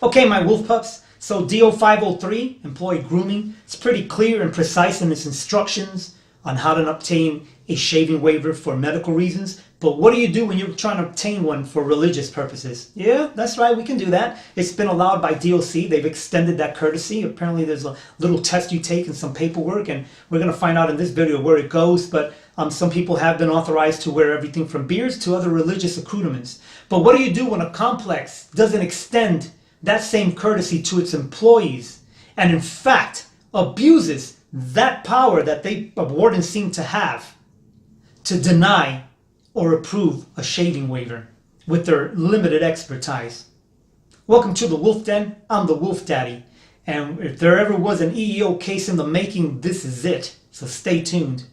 Okay, my wolf pups. So DO 503, employee grooming, it's pretty clear and precise in its instructions on how to obtain a shaving waiver for medical reasons. But what do you do when you're trying to obtain one for religious purposes? Yeah, that's right, we can do that. It's been allowed by A.D.O.C. They've extended that courtesy. Apparently there's a little test you take and some paperwork, and we're going to find out in this video where it goes. But some people have been authorized to wear everything from beards to other religious accoutrements. But what do you do when a complex doesn't extend that same courtesy to its employees and in fact abuses that power that wardens seem to have to deny or approve a shaving waiver with their limited expertise? Welcome to the Wolf Den. I'm the Wolf Daddy, and if there ever was an EEO case in the making, this is it. So stay tuned.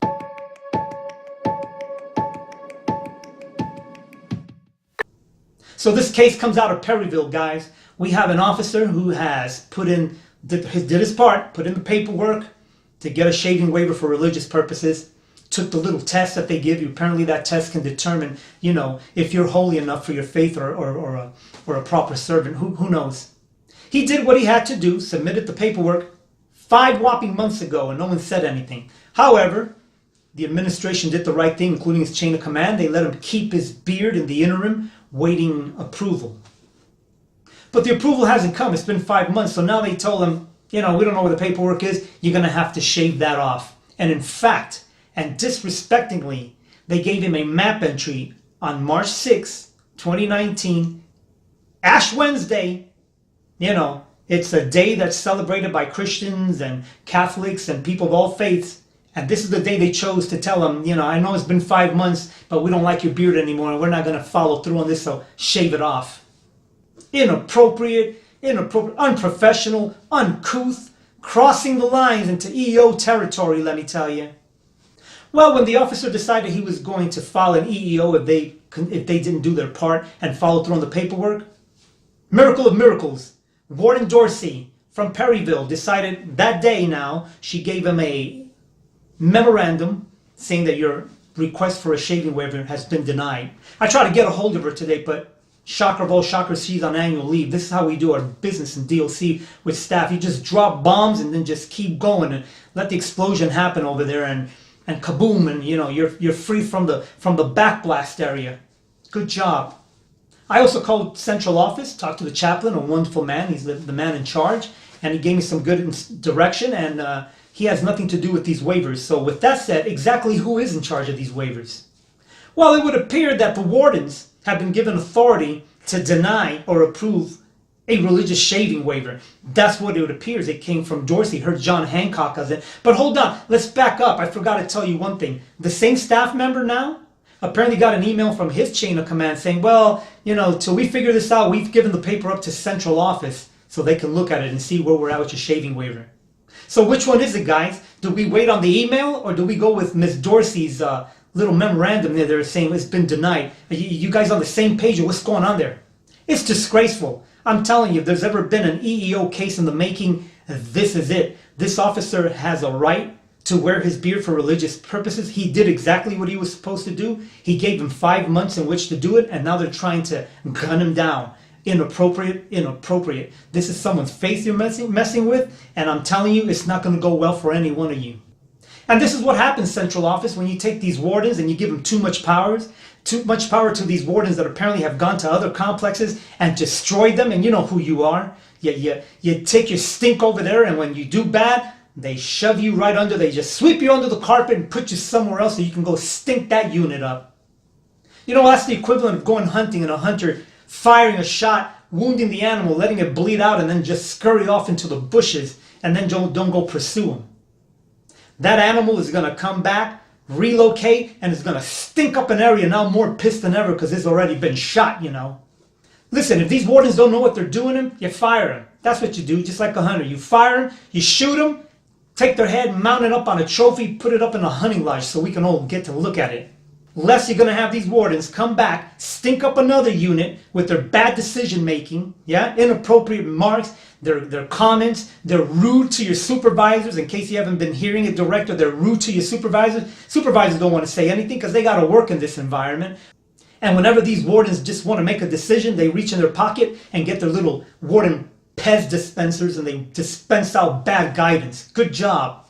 So this case comes out of Perryville, guys. We have an officer who has did his part, put in the paperwork to get a shaving waiver for religious purposes, took the little test that they give you. Apparently that test can determine, if you're holy enough for your faith or a proper servant. Who knows? He did what he had to do, submitted the paperwork 5 whopping months ago, and no one said anything. However, the administration did the right thing, including his chain of command. They let him keep his beard in the interim, waiting approval. But the approval hasn't come. It's been 5 months. So now they told him, we don't know where the paperwork is. You're going to have to shave that off. And in fact, and disrespectingly, they gave him a map entry on March 6, 2019, Ash Wednesday. It's a day that's celebrated by Christians and Catholics and people of all faiths. And this is the day they chose to tell him, I know it's been 5 months, but we don't like your beard anymore, and we're not going to follow through on this, so shave it off. Inappropriate, unprofessional, uncouth, crossing the lines into EEO territory, let me tell you. Well, when the officer decided he was going to file an EEO if they didn't do their part and follow through on the paperwork, miracle of miracles, Warden Dorsey from Perryville decided that day now, she gave him a memorandum saying that your request for a shaving waiver has been denied. I tried to get a hold of her today, but shocker of all shockers, she's on annual leave. This is how we do our business in DOC with staff. You just drop bombs and then just keep going and let the explosion happen over there, and kaboom, and you're free from the backblast area. Good job. I also called central office, talked to the chaplain, a wonderful man. He's the man in charge, and he gave me some good direction, and he has nothing to do with these waivers. So with that said, exactly who is in charge of these waivers? Well, it would appear that the wardens have been given authority to deny or approve a religious shaving waiver. That's what it appears. It came from Dorsey. Heard John Hancock as it. But hold on, let's back up. I forgot to tell you one thing. The same staff member now apparently got an email from his chain of command saying, well, till we figure this out, we've given the paper up to central office so they can look at it and see where we're at with your shaving waiver. So which one is it, guys? Do we wait on the email, or do we go with Miss Dorsey's little memorandum there? They're saying it's been denied. You guys on the same page of what's going on there? It's disgraceful. I'm telling you, if there's ever been an EEO case in the making, this is it. This officer has a right to wear his beard for religious purposes. He did exactly what he was supposed to do. He gave him 5 months in which to do it, and now they're trying to gun him down. Inappropriate. This is someone's faith you're messing with, and I'm telling you, it's not going to go well for any one of you. And this is what happens, central office, when you take these wardens and you give them too much power to these wardens that apparently have gone to other complexes and destroyed them. And you know who you are. You take your stink over there, and when you do bad, they shove you right under. They just sweep you under the carpet and put you somewhere else so you can go stink that unit up. That's the equivalent of going hunting and a hunter firing a shot, wounding the animal, letting it bleed out, and then just scurry off into the bushes and then don't go pursue him. That animal is going to come back, relocate, and is going to stink up an area now more pissed than ever because it's already been shot, Listen, if these wardens don't know what they're doing, you fire them. That's what you do, just like a hunter. You fire them, you shoot them, take their head, mount it up on a trophy, put it up in a hunting lodge so we can all get to look at it. Lest you're going to have these wardens come back, stink up another unit with their bad decision making, inappropriate remarks, their comments, they're rude to your supervisors. In case you haven't been hearing it, director, they're rude to your supervisors. Supervisors don't want to say anything because they got to work in this environment. And whenever these wardens just want to make a decision, they reach in their pocket and get their little warden Pez dispensers and they dispense out bad guidance. Good job.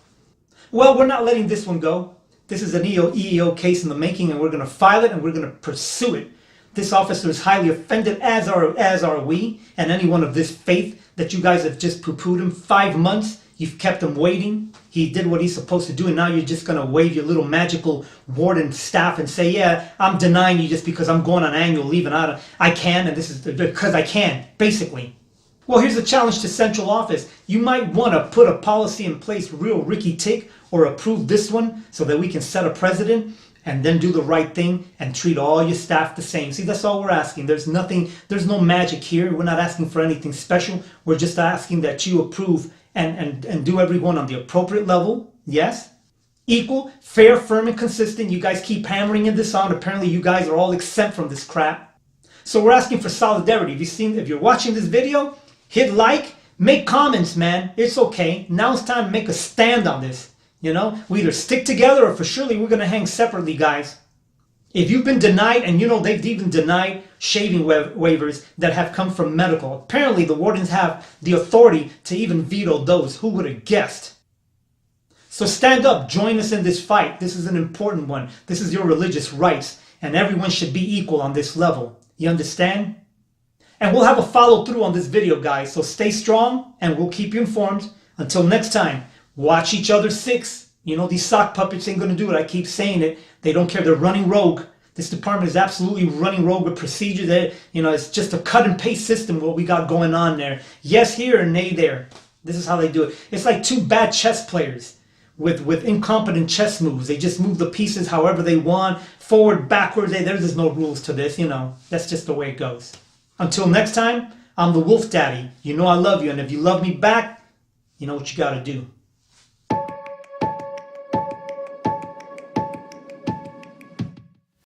Well, we're not letting this one go. This is an EEO case in the making, and we're going to file it and we're going to pursue it. This officer is highly offended, as are we, and anyone of this faith, that you guys have just poo-pooed him. 5 months, you've kept him waiting. He did what he's supposed to do, and now you're just going to wave your little magical warden staff and say, yeah, I'm denying you just because I'm going on annual leave and I can, and this is because I can, basically. Well, here's a challenge to central office. You might want to put a policy in place real Ricky Tick, or approve this one so that we can set a precedent and then do the right thing and treat all your staff the same. See, that's all we're asking. There's no magic here. We're not asking for anything special. We're just asking that you approve and do everyone on the appropriate level. Yes? Equal, fair, firm, and consistent. You guys keep hammering in this on. Apparently you guys are all exempt from this crap. So we're asking for solidarity. If you're watching this video, hit like, make comments, man. It's okay. Now it's time to make a stand on this. You know, we either stick together or for surely we're going to hang separately, guys. If you've been denied, and you know they've even denied shaving waivers that have come from medical. Apparently the wardens have the authority to even veto those. Who would have guessed? So stand up, join us in this fight. This is an important one. This is your religious rights, and everyone should be equal on this level. You understand? And we'll have a follow through on this video, guys. So stay strong and we'll keep you informed. Until next time. Watch each other 6. You know, these sock puppets ain't going to do it. I keep saying it. They don't care. They're running rogue. This department is absolutely running rogue with procedure. That, you know, it's just a cut and paste system what we got going on there. Yes here and nay there. This is how they do it. It's like 2 bad chess players with incompetent chess moves. They just move the pieces however they want. Forward, backwards. There's no rules to this, you know. That's just the way it goes. Until next time, I'm the Wolf Daddy. You know I love you. And if you love me back, you know what you got to do.